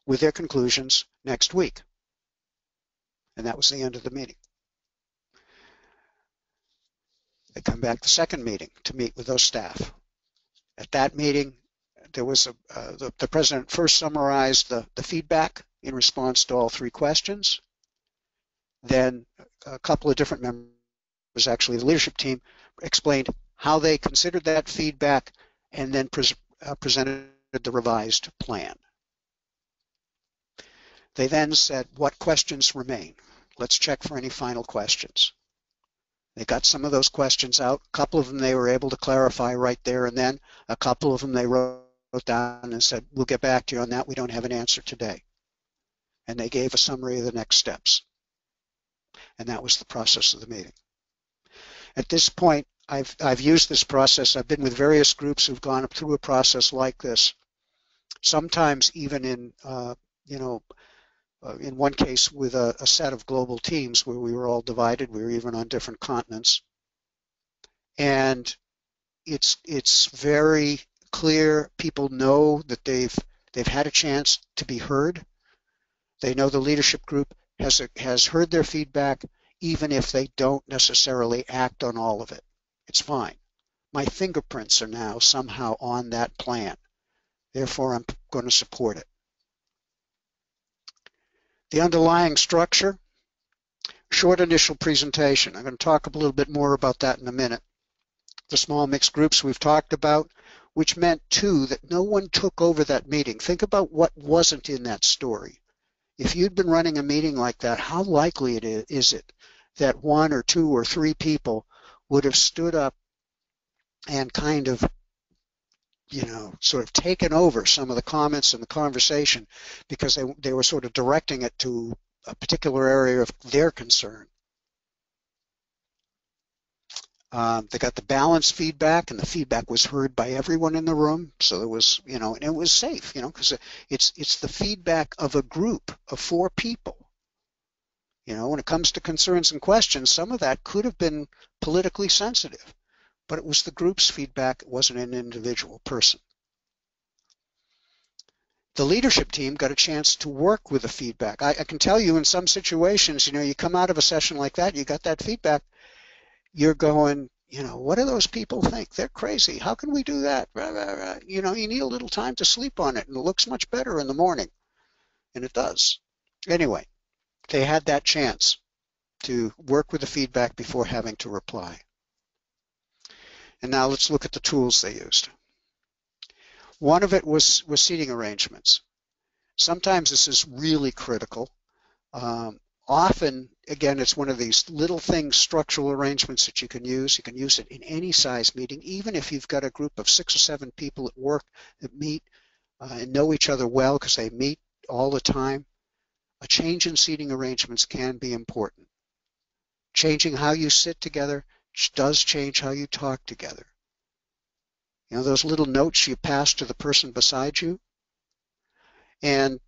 with their conclusions next week. And that was the end of the meeting. They come back the second meeting to meet with those staff. At that meeting, there was the president first summarized the feedback in response to all three questions. Then a couple of different members, actually the leadership team, explained how they considered that feedback and then presented the revised plan. They then said, what questions remain? Let's check for any final questions. They got some of those questions out. A couple of them they were able to clarify right there and then. A couple of them they wrote down and said, we'll get back to you on that. We don't have an answer today. And they gave a summary of the next steps. And that was the process of the meeting. At this point, I've used this process. I've been with various groups who've gone through a process like this. Sometimes even in, in one case with a set of global teams where we were all divided. We were even on different continents. And it's very clear. People know that they've had a chance to be heard. They know the leadership group has heard their feedback, even if they don't necessarily act on all of it. It's fine. My fingerprints are now somehow on that plan. Therefore, I'm going to support it. The underlying structure, short initial presentation. I'm going to talk a little bit more about that in a minute. The small mixed groups we've talked about, which meant, too, that no one took over that meeting. Think about what wasn't in that story. If you'd been running a meeting like that, how likely is it that one or two or three people would have stood up and kind of, sort of taken over some of the comments and the conversation because they were sort of directing it to a particular area of their concern. They got the balanced feedback, and the feedback was heard by everyone in the room. So there was, and it was safe, because it's the feedback of a group of 4 people. When it comes to concerns and questions, some of that could have been politically sensitive, but it was the group's feedback. It wasn't an individual person. The leadership team got a chance to work with the feedback. I can tell you in some situations, you come out of a session like that, you got that feedback, you're going, what do those people think? They're crazy. How can we do that? You need a little time to sleep on it, and it looks much better in the morning. And it does. Anyway, they had that chance to work with the feedback before having to reply. And now let's look at the tools they used. One of it was seating arrangements. Sometimes this is really critical. Often, again, it's one of these little things, structural arrangements that you can use. You can use it in any size meeting, even if you've got a group of 6 or 7 people at work that meet and know each other well because they meet all the time. A change in seating arrangements can be important. Changing how you sit together does change how you talk together. Those little notes you pass to the person beside you. And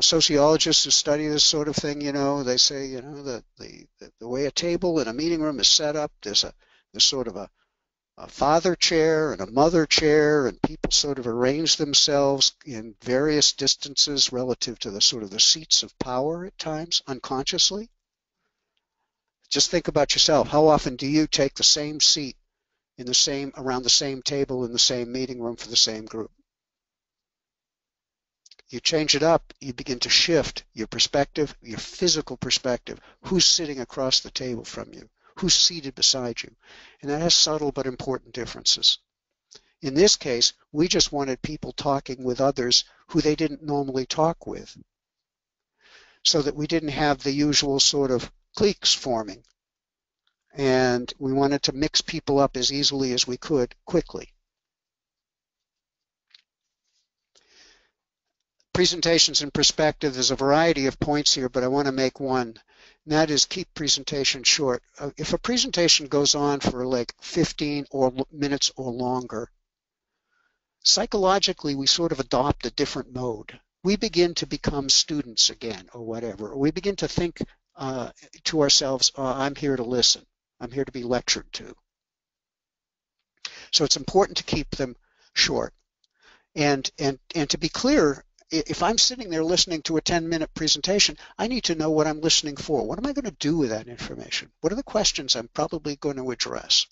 sociologists who study this sort of thing, they say, the way a table in a meeting room is set up, there's sort of a father chair and a mother chair, and people sort of arrange themselves in various distances relative to the sort of the seats of power at times, unconsciously. Just think about yourself. How often do you take the same seat around the same table in the same meeting room for the same group? You change it up, you begin to shift your perspective, your physical perspective. Who's sitting across the table from you? Who's seated beside you? And that has subtle but important differences. In this case, we just wanted people talking with others who they didn't normally talk with, so that we didn't have the usual sort of cliques forming. And we wanted to mix people up as easily as we could quickly. Presentations in perspective, there's a variety of points here, but I want to make one, and that is keep presentation short. If a presentation goes on for like 15 minutes or longer, psychologically we sort of adopt a different mode. We begin to become students again or whatever. We begin to think to ourselves, I'm here to listen. I'm here to be lectured to. So it's important to keep them short. And to be clear, if I'm sitting there listening to a 10-minute presentation, I need to know what I'm listening for. What am I going to do with that information? What are the questions I'm probably going to address?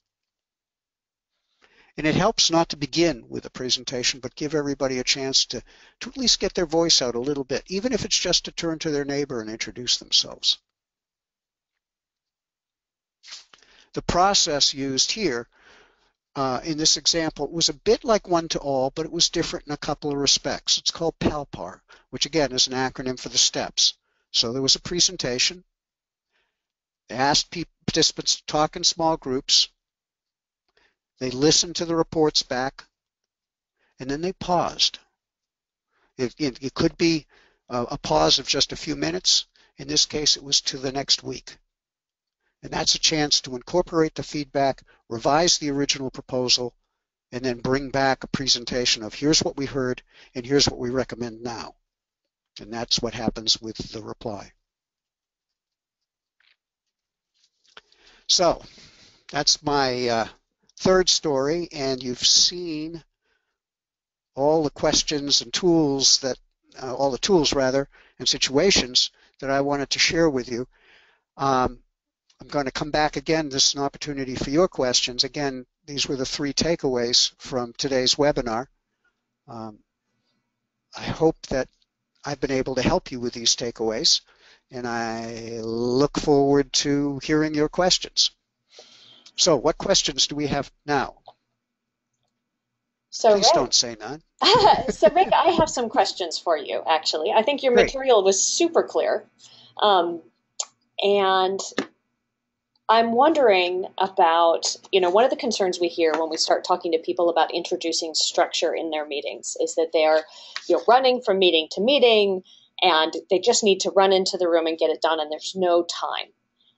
And it helps not to begin with a presentation, but give everybody a chance to at least get their voice out a little bit, even if it's just to turn to their neighbor and introduce themselves. The process used here in this example was a bit like one-to-all, but it was different in a couple of respects. It's called PALPAR, which again is an acronym for the steps. So there was a presentation. They asked participants to talk in small groups. They listened to the reports back, and then they paused. It could be a pause of just a few minutes. In this case, it was to the next week. And that's a chance to incorporate the feedback, revise the original proposal, and then bring back a presentation of here's what we heard and here's what we recommend now. And that's what happens with the reply. So that's my third story, and you've seen all the questions and tools that, all the tools rather, and situations that I wanted to share with you. I'm going to come back again. This is an opportunity for your questions. Again, these were the 3 takeaways from today's webinar. I hope that I've been able to help you with these takeaways, and I look forward to hearing your questions. So what questions do we have now? So Please Rick, don't say none. so Rick, I have some questions for you, actually. I think your Great. material was super clear. And I'm wondering about, one of the concerns we hear when we start talking to people about introducing structure in their meetings is that they are, running from meeting to meeting, and they just need to run into the room and get it done, and there's no time.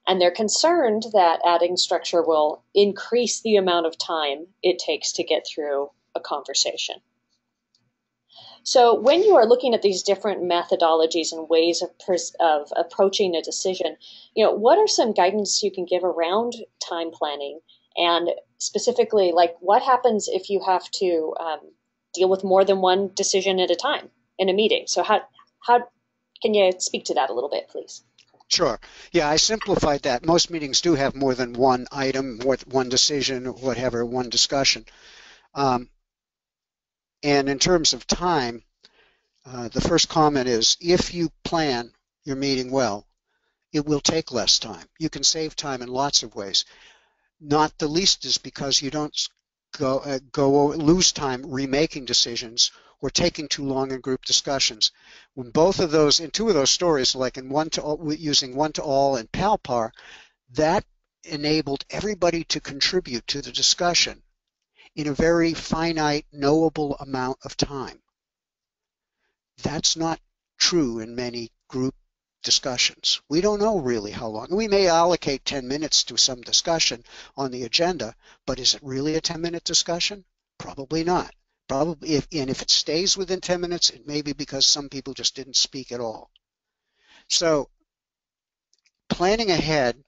And they're concerned that adding structure will increase the amount of time it takes to get through a conversation. So when you are looking at these different methodologies and ways of approaching a decision, what are some guidance you can give around time planning, and specifically, like, what happens if you have to deal with more than one decision at a time in a meeting? So how can you speak to that a little bit, please? Sure. Yeah, I simplified that. Most meetings do have more than one item, one decision, whatever, one discussion. And in terms of time, the first comment is if you plan your meeting well, it will take less time. You can save time in lots of ways. Not the least is because you don't lose time remaking decisions or taking too long in group discussions. When both of those, in 2 of those stories, like in using one-to-all and PALPAR, that enabled everybody to contribute to the discussion in a very finite, knowable amount of time. That's not true in many group discussions. We don't know really how long. We may allocate 10 minutes to some discussion on the agenda, but is it really a 10-minute discussion? Probably not. Probably, if it stays within 10 minutes, it may be because some people just didn't speak at all. So planning ahead,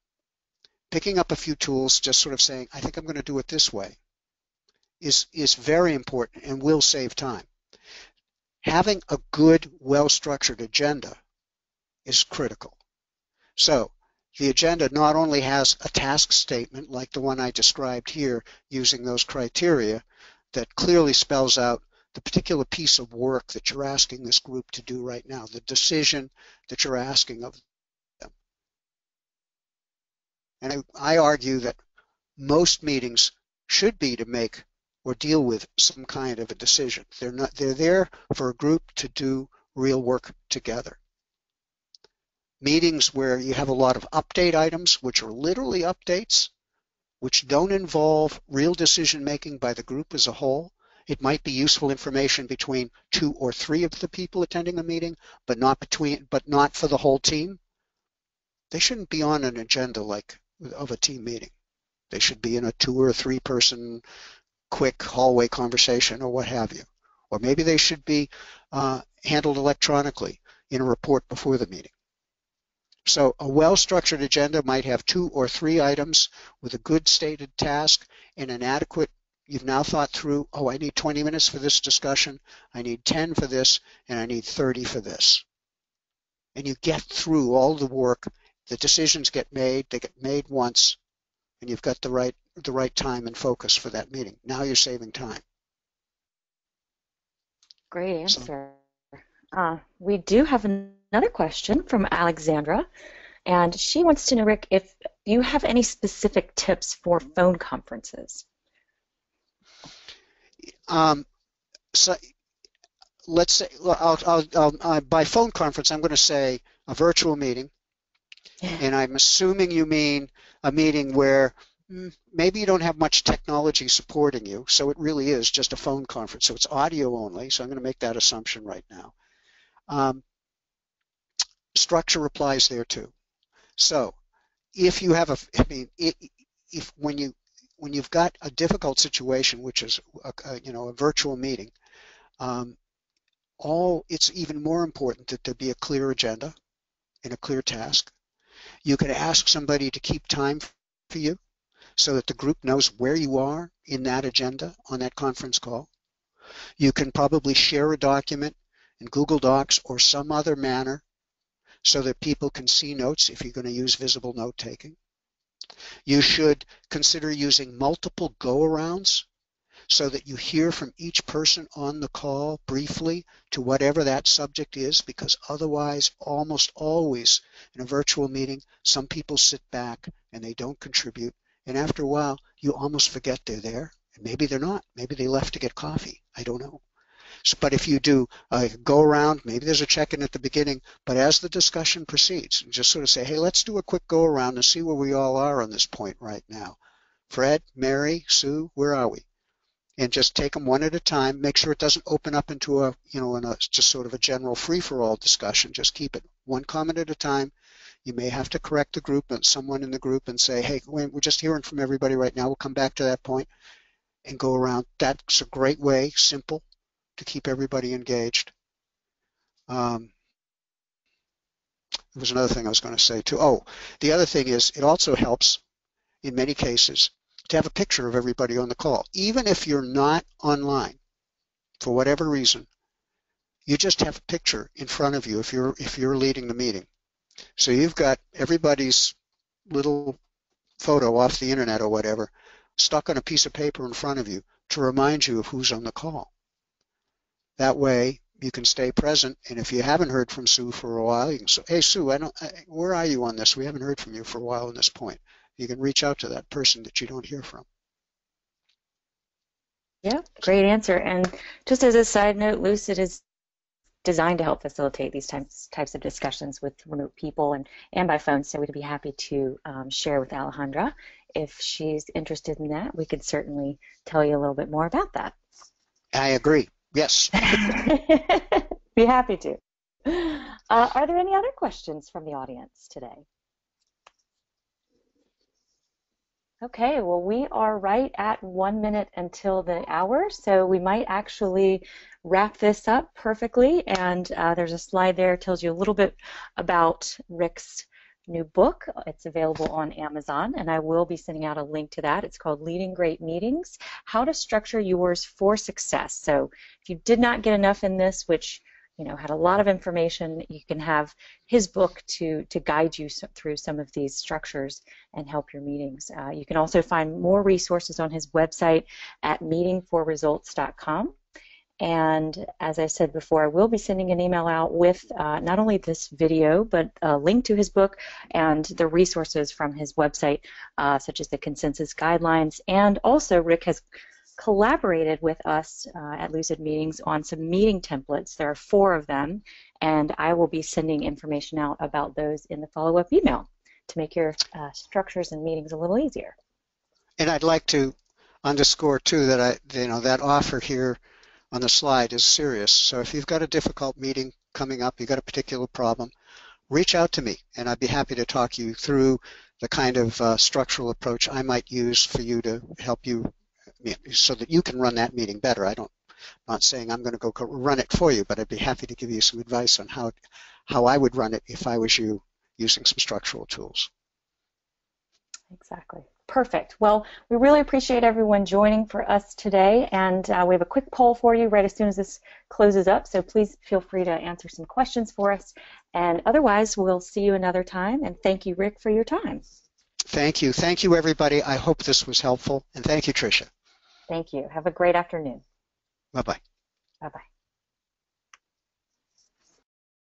picking up a few tools, just sort of saying, I think I'm going to do it this way, is very important and will save time. Having a good, well-structured agenda is critical. So the agenda not only has a task statement like the one I described here using those criteria that clearly spells out the particular piece of work that you're asking this group to do right now, the decision that you're asking of them. And I argue that most meetings should be to make or deal with some kind of a decision. They're there for a group to do real work together. Meetings where you have a lot of update items, which are literally updates, which don't involve real decision making by the group as a whole. It might be useful information between 2 or 3 of the people attending the meeting, but not for the whole team. They shouldn't be on an agenda of a team meeting. They should be in a 2 or 3 person quick hallway conversation or what have you. Or maybe they should be handled electronically in a report before the meeting. So a well-structured agenda might have 2 or 3 items with a good stated task and an adequate, You've now thought through, oh, I need 20 minutes for this discussion, I need 10 for this, and I need 30 for this. And you get through all the work, the decisions get made, they get made once, and you've got the right time and focus for that meeting. Now you're saving time. Great So, answer. We do have another question from Alexandra, and she wants to know, Rick, if you have any specific tips for phone conferences. So let's say, by phone conference, I'm going to say a virtual meeting, and I'm assuming you mean a meeting where maybe you don't have much technology supporting you, so it really is just a phone conference. So it's audio only, so I'm going to make that assumption right now. Structure applies there too. So if you have when you've got a difficult situation, which is a virtual meeting, it's even more important that there be a clear agenda and a clear task. You could ask somebody to keep time for you so that the group knows where you are in that agenda on that conference call. You can probably share a document in Google Docs or some other manner so that people can see notes if you're going to use visible note taking. You should consider using multiple go-arounds so that you hear from each person on the call briefly to whatever that subject is, because otherwise, almost always in a virtual meeting, some people sit back and they don't contribute, and after a while, you almost forget they're there. And maybe they're not. Maybe they left to get coffee. I don't know. But if you do a go-around, maybe there's a check-in at the beginning, but as the discussion proceeds, just sort of say, hey, let's do a quick go-around and see where we all are on this point right now. Fred, Mary, Sue, where are we? And just take them one at a time. Make sure it doesn't open up into just sort of a general free-for-all discussion. Just keep it one comment at a time. You may have to correct the group and someone in the group and say, hey, we're just hearing from everybody right now. We'll come back to that point and go around. That's a great way, simple, to keep everybody engaged. There was another thing I was going to say too. Oh, the other thing is it also helps in many cases to have a picture of everybody on the call. Even if you're not online for whatever reason, you just have a picture in front of you if you're leading the meeting. So you've got everybody's little photo off the internet or whatever stuck on a piece of paper in front of you to remind you of who's on the call. That way you can stay present, and if you haven't heard from Sue for a while, you can say, hey Sue, where are you on this? We haven't heard from you for a while on this point. You can reach out to that person that you don't hear from. Yeah, great answer. And just as a side note, Lucid is designed to help facilitate these types of discussions with remote people and by phone, so we'd be happy to share with Alejandra. If she's interested in that, we could certainly tell you a little bit more about that. I agree. Yes. Be happy to. Are there any other questions from the audience today? Okay, well, we are right at 1 minute until the hour, so we might actually wrap this up perfectly. And there's a slide there that tells you a little bit about Rick's new book. It's available on Amazon, and I will be sending out a link to that. It's called Leading Great Meetings, How to Structure Yours for Success. So if you did not get enough in this, which had a lot of information, you can have his book to guide you through some of these structures and help your meetings. You can also find more resources on his website at meetingforresults.com. And as I said before, I will be sending an email out with not only this video, but a link to his book and the resources from his website, such as the consensus guidelines. And also, Rick has collaborated with us at Lucid Meetings on some meeting templates. There are 4 of them, and I will be sending information out about those in the follow-up email to make your structures and meetings a little easier. And I'd like to underscore too that that offer here on the slide is serious. So if you've got a difficult meeting coming up, you've got a particular problem, reach out to me, and I'd be happy to talk you through the kind of structural approach I might use for you to help you so that you can run that meeting better. I'm not saying I'm going to go run it for you, but I'd be happy to give you some advice on how I would run it if I was you using some structural tools. Exactly. Perfect. Well, we really appreciate everyone joining for us today, and we have a quick poll for you right as soon as this closes up, so please feel free to answer some questions for us. And otherwise, we'll see you another time, and thank you, Rick, for your time. Thank you. Thank you, everybody. I hope this was helpful, and thank you, Tricia. Thank you. Have a great afternoon. Bye-bye.